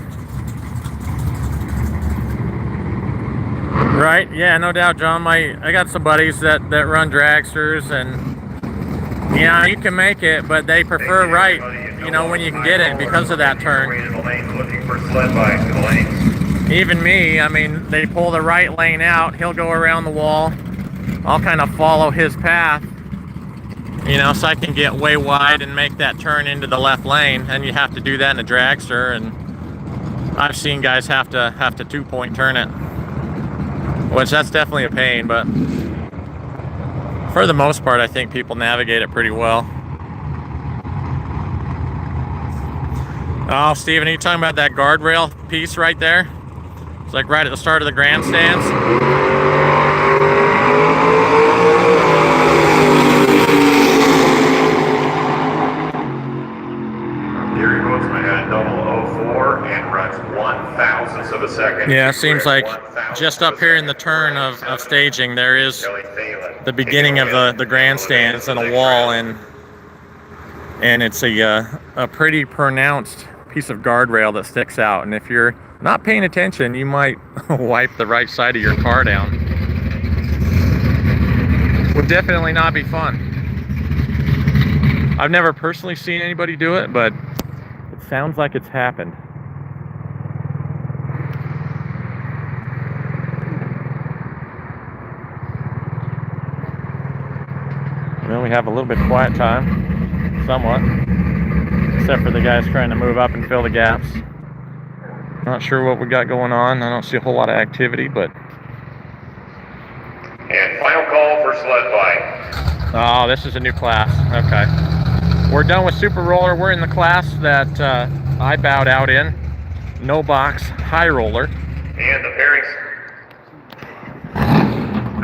Right? Yeah, no doubt, John. I got some buddies that run dragsters, and you know, you can make it, but they prefer right, you know, when you can get it because of that turn. Even me, I mean, they pull the right lane out, he'll go around the wall, I'll kind of follow his path, you know, so I can get way wide and make that turn into the left lane. And you have to do that in a dragster, and I've seen guys have to 2-point turn it, which that's definitely a pain, but for the most part, I think people navigate it pretty well. Oh, Steven, are you talking about that guardrail piece right there? It's like right at the start of the grandstands. Here he goes, my head, 004, and runs 1/1000th of a second. Yeah, it seems like just up here in the turn of staging, there is the beginning of the grandstands and a wall, and it's a pretty pronounced piece of guardrail that sticks out. And if you're not paying attention, you might wipe the right side of your car down. Would definitely not be fun. I've never personally seen anybody do it, but it sounds like it's happened. Well, we have a little bit quiet time, somewhat, except for the guys trying to move up and fill the gaps. Not sure what we got going on. I don't see a whole lot of activity, but... And final call for sled bike. Oh, this is a new class. Okay. We're done with Super Roller. We're in the class that I bowed out in. No box, high roller. And the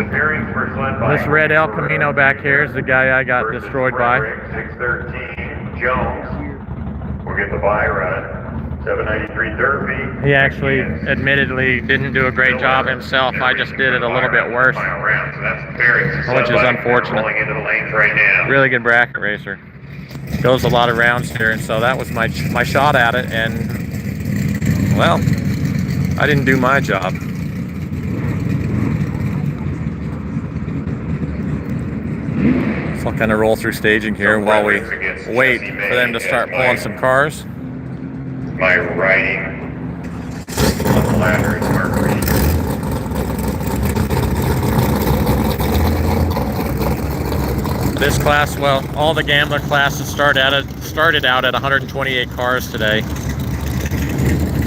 pairings for sled bike. This red El Camino back here is the guy I got destroyed by. 613 Jones will get the bye run. 793 Durfee. He actually admittedly didn't do a great job himself. I just did it a little bit worse, which is unfortunate. Really good bracket racer. Goes a lot of rounds here, and so that was my shot at it, and well, I didn't do my job. So I'll kind of roll through staging here while we wait for them to start pulling some cars. My writing on the ladder is Mercury. This class, well, all the gambler classes started out at 128 cars today.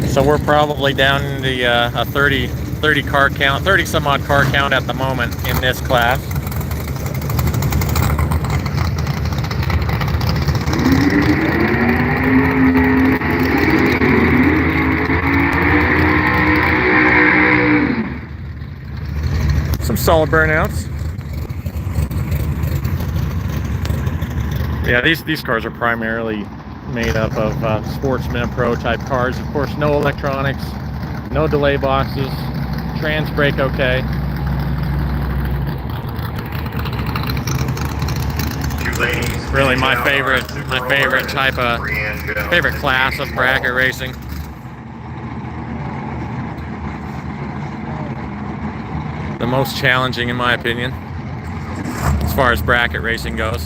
So we're probably down in the a 30 car count, 30 some odd car count at the moment in this class. Some solid burnouts. Yeah, these cars are primarily made up of sportsman and pro type cars. Of course, no electronics, no delay boxes, trans brake okay. Really my favorite type of favorite class of bracket racing. The most challenging in my opinion as far as bracket racing goes.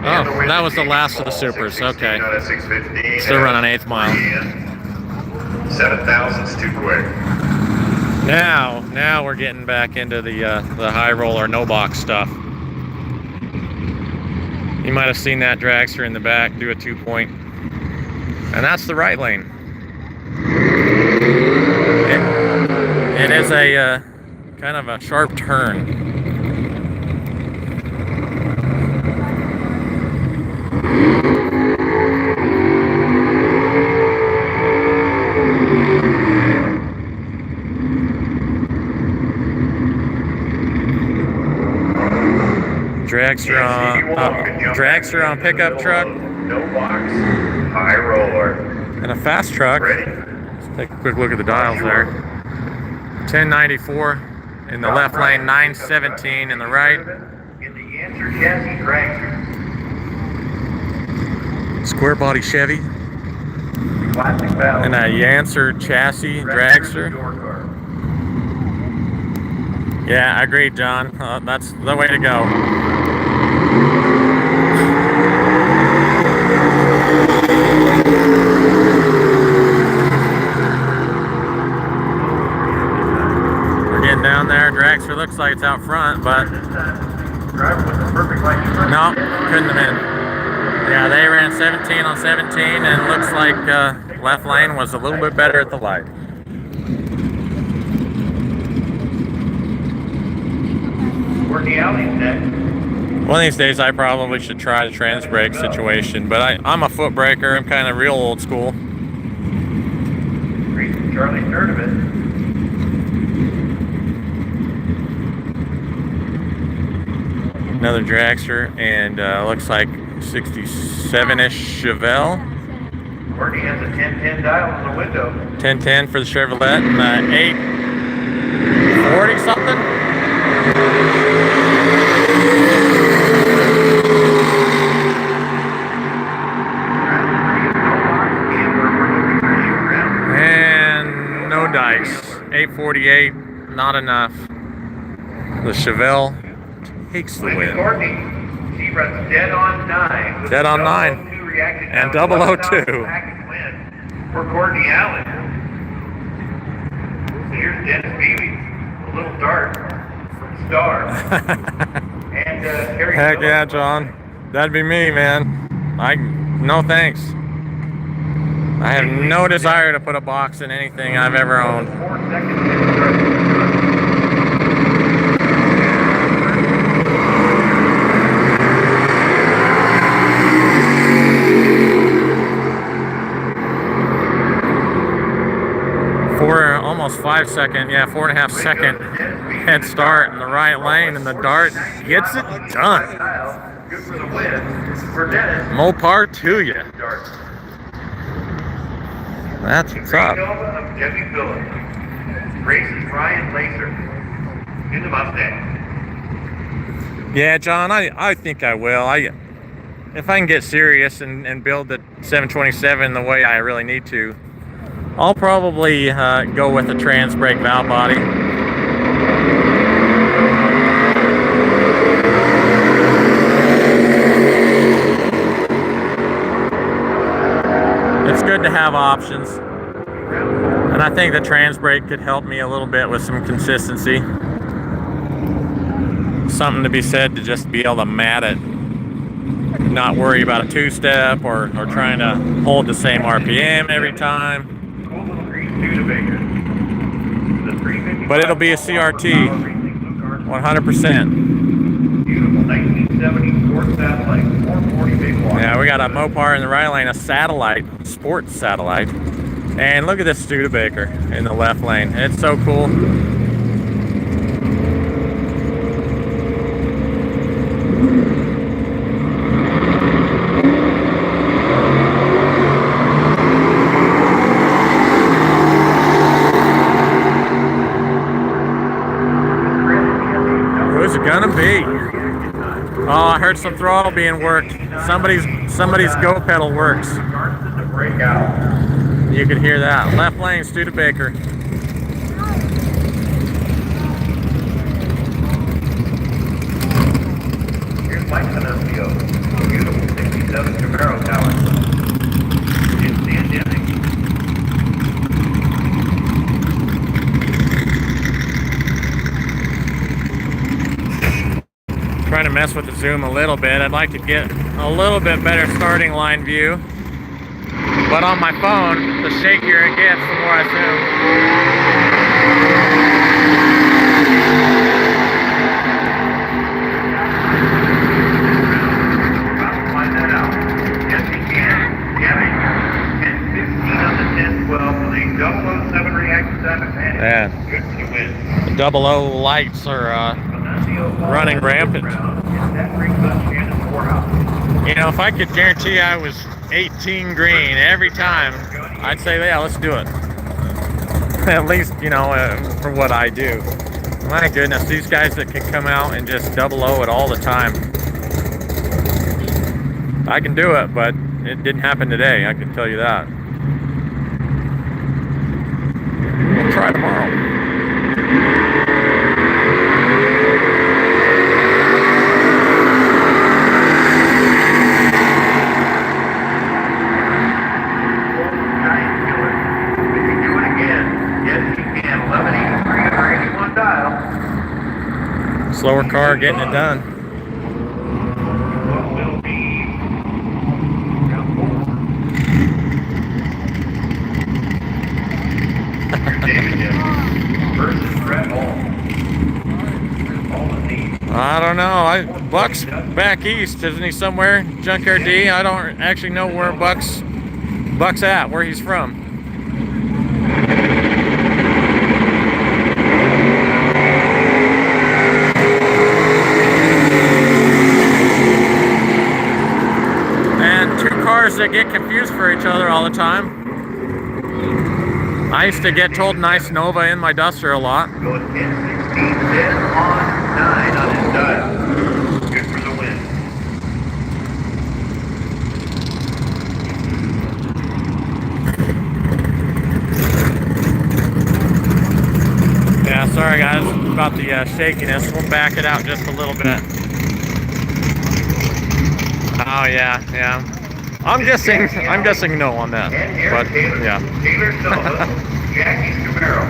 Oh, that was the last of the supers. Okay. Still running 8th mile. 7,000's too quick. Now we're getting back into the high roller no box stuff. You might have seen that dragster in the back do a 2-point, and that's the right lane. It is a kind of a sharp turn. dragster on pickup truck. No box, high roller. And a fast truck. Ready? Let's take a quick look at the dials there. 1094 in the left lane, 917 in the right. In the answer chassis dragster. Square body Chevy. Plastic valve. And a Yancer chassis dragster. Yeah, I agree, John. That's the way to go. We're getting down there. Dragster looks like it's out front, but no, couldn't have been. Yeah, they ran 17 on 17, and looks like left lane was a little bit better at the light. Courtney Alley's next. One of these days I probably should try the trans brake situation, but I'm a foot breaker. I'm kind of real old school. Charlie Sturdivant. Another dragster, and looks like 67-ish Chevelle. Courtney has a 1010 dial in the window. 1010 for the Chevrolet, and 840 something. And no dice. 848, not enough. The Chevelle takes the win. Courtney, she runs dead on 9. Dead on 9. And 002. For Courtney Allen. Here's Dennis Beebe, a little dart from Star. And Harry Heck Phillips. yeah, John. That'd be me, man. No thanks. I have no desire to put a box in anything I've ever owned. 4 seconds to start. Almost 5 second, yeah, 4.5 second head start in the right lane, and the dart gets it done. Good for the win. For Dennis. Mopar to you. That's what's up. Of Jeffy Phillips. Races Ryan Lacer in the Mustang. Yeah, John, I think I will. If I can get serious and build the 727 the way I really need to, I'll probably go with a trans brake valve body. It's good to have options. And I think the trans brake could help me a little bit with some consistency. Something to be said to just be able to mat it. Not worry about a two-step or trying to hold the same RPM every time. But it'll be a CRT, 100%. Beautiful 1970 sports satellite, 440 big watts. Yeah, we got a Mopar in the right lane, a satellite, sports satellite. And look at this Studebaker in the left lane. It's so cool. Gonna be. Oh, I heard some throttle being worked. Somebody's go pedal works. You can hear that. Left lane, Studebaker. Here's Mike Pinocchio. Beautiful 67 Camaro tower. It's pandemic. Trying to mess with the zoom a little bit. I'd like to get a little bit better starting line view. But on my phone, the shakier it gets, the more I zoom. About to find that out. Yes, he can. Gavin. And 15 on the 10-12 with a 007 reaction time advantage. Yeah. Good for the win. The 00 lights are running rampant. That brings us Shannon's Courthouse. You know, if I could guarantee I was 18 green every time, I'd say, yeah, let's do it. At least, you know, for what I do. My goodness, these guys that can come out and just double O it all the time. I can do it, but it didn't happen today, I can tell you that. We'll try tomorrow. Slower car getting it done. What will be versus Red Bull. I don't know. Buck's back east, isn't he somewhere? Junkyard D? I don't actually know where Buck's at, where he's from. That get confused for each other all the time. I used to get told nice Nova in my Duster a lot. Going 10-16, 10 on 9 on his dial. Good for the win. Yeah, sorry guys about the shakiness. We'll back it out just a little bit. Oh yeah. I'm guessing no on that, but yeah. Taylor Silva, Jackie Camaro.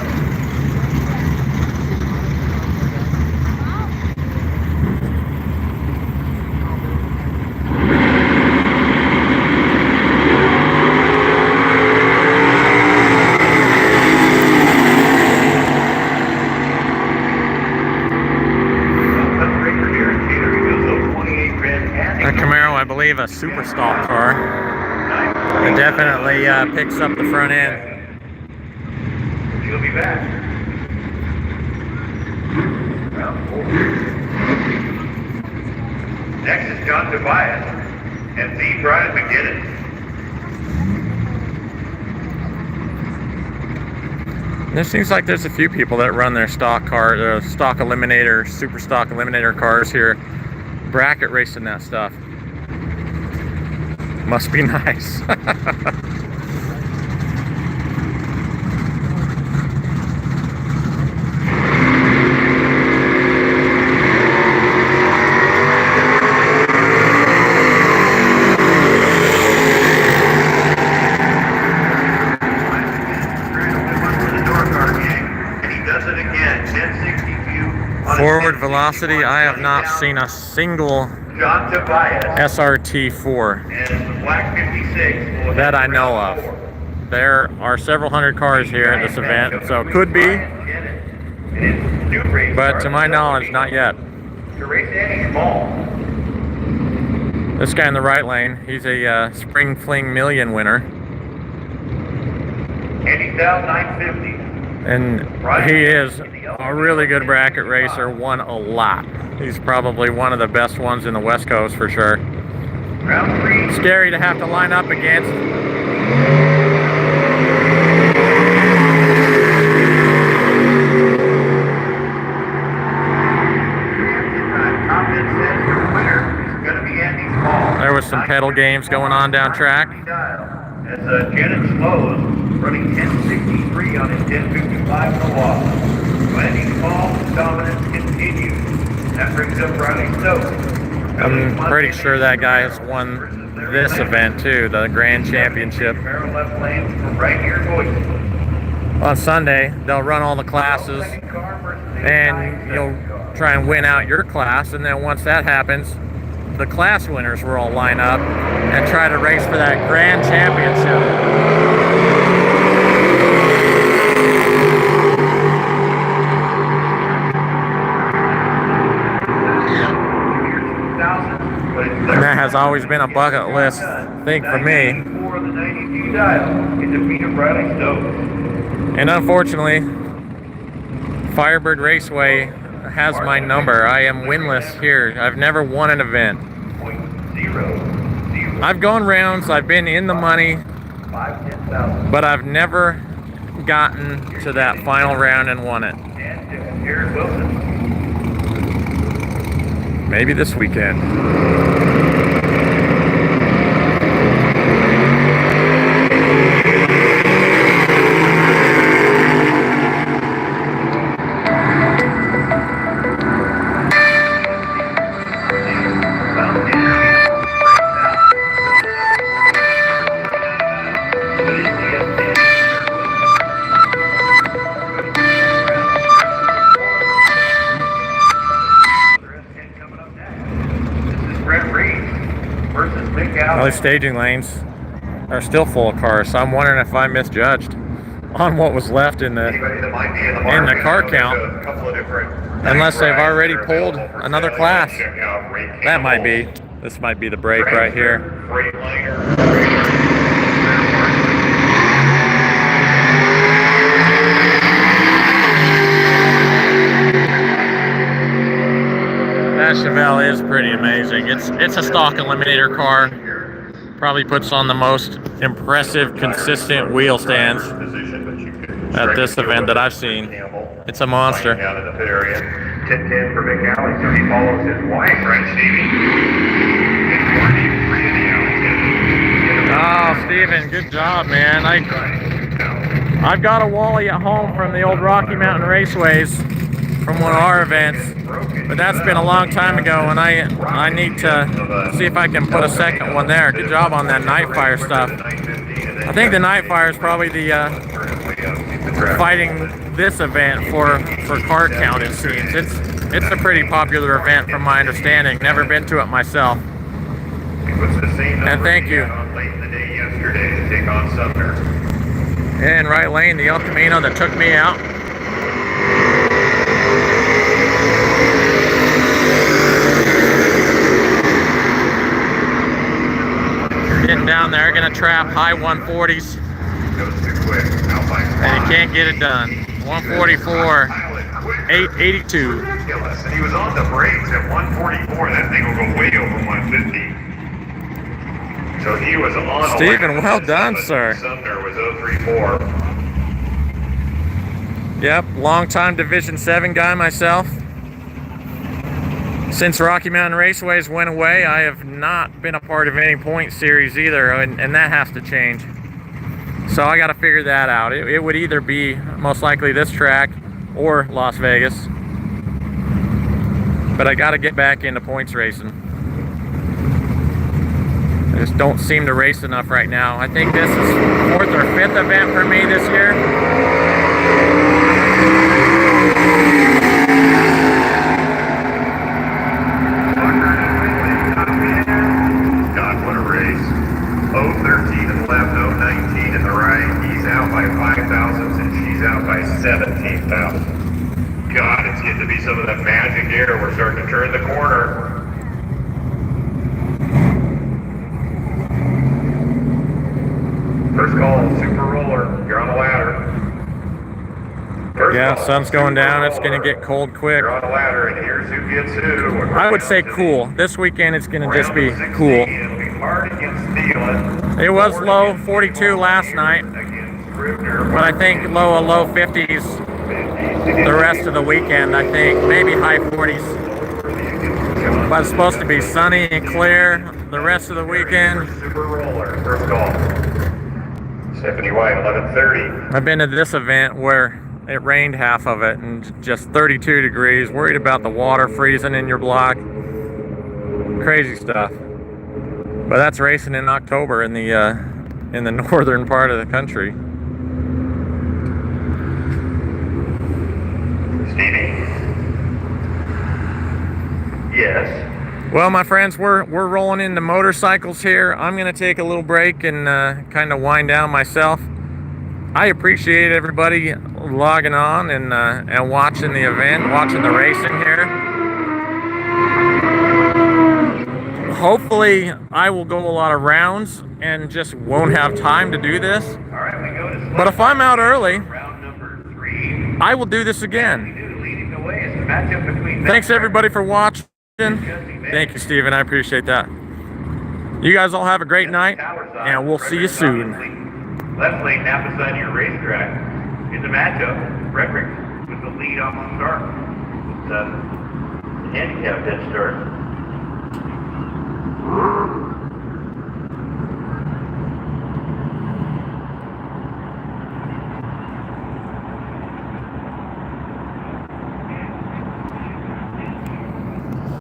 A Camaro, I believe, a super stock car. It definitely picks up the front end. She'll be back. Round 4. Next is John Tobias and the Brian McGinnis. There seems like there's a few people that run their stock car, stock eliminator, super stock eliminator cars here. Bracket racing that stuff. Must be nice. Forward velocity, I have not seen a single John Tobias SRT4 and Black 56 that I know of. There are several hundred cars here at this event, so it could be, but to my knowledge, not yet. To race Andy Small. This guy in the right lane, he's a Spring Fling Million winner. Andy South 950. And he is a really good bracket racer, won a lot. He's probably one of the best ones in the West Coast for sure. Round 3. Scary to have to line up against. There was some pedal games going on down track. As Janet Slows running 1063 on his 1055 Milwaukee. Andy Small's dominance continues. That brings up Riley Stokes. I'm pretty sure that guy has won this event too, the Grand Championship. Left lane from right here, boys. On Sunday, they'll run all the classes, and you'll try and win out your class, and then once that happens, the class winners will all line up and try to race for that Grand Championship. And that has always been a bucket list thing for me. And unfortunately, Firebird Raceway has my number. I am winless here. I've never won an event. I've gone rounds, I've been in the money, but I've never gotten to that final round and won it. Maybe this weekend. Well, the staging lanes are still full of cars, so I'm wondering if I misjudged on what was left in the car count. Unless they've already pulled another class. That might be. This might be the break right here. That Chevelle is pretty amazing. It's a stock eliminator car. Probably puts on the most impressive, consistent wheel stands at this event that I've seen. It's a monster. Down in the pit area. 10-10 for Big Alley, so he follows his wife, right, Stevie? Oh, Steven, good job, man. I've got a Wally at home from the old Rocky Mountain Raceways from one of our events, but that's been a long time ago, and I need to see if I can put a second one there. Good job on that Nightfire stuff. I think the Nightfire is probably the fighting this event for car count, it seems. It's a pretty popular event from my understanding. Never been to it myself. And thank you. In right lane, the El Camino that took me out. Getting down there, gonna trap high 140s. And you can't get it done. 144, 882. And he was on the brakes at 144. That thing will go way over 150. So he was on. Stephen, well done, sir. Sumner was 034. Yep, long-time Division 7 guy myself. Since Rocky Mountain Raceways went away, I have not been a part of any point series either, and that has to change. So I got to figure that out. It would either be most likely this track or Las Vegas. But I got to get back into points racing. I just don't seem to race enough right now. I think this is 4th or 5th event for me this year. God, what a race. 013 in the left, 019 in the right. He's out by 5 thousandths and she's out by 17 thousandths. God, it's getting to be some of that magic here. We're starting to turn the corner. First call, super roller. You're on the ladder. Yeah, sun's going down. It's going to get cold quick. You're on the ladder, and here's who gets who. I would say cool. This weekend it's going to just be cool. It was low 42 last night, but I think low 50s the rest of the weekend. I think maybe high 40s. But it's supposed to be sunny and clear the rest of the weekend. Super roller, first call. Stephanie White, 11:30. I've been to this event where it rained half of it and just 32 degrees, worried about the water freezing in your block. Crazy stuff. But that's racing in October in the northern part of the country. Stevie? Yes. Well, my friends, we're rolling into motorcycles here. I'm going to take a little break and kind of wind down myself. I appreciate everybody logging on and watching the event, watching the racing here. Hopefully, I will go a lot of rounds and just won't have time to do this. All right, we go to But if I'm out early, round number 3. I will do this again. Leading the way is the matchup between... Thanks everybody for watching. Thank you, Steven. I appreciate that. You guys all have a great night, and we'll see you soon. Left lane, Napa side of your racetrack. In the matchup, Frederick with the lead off the start. With the handicap head start.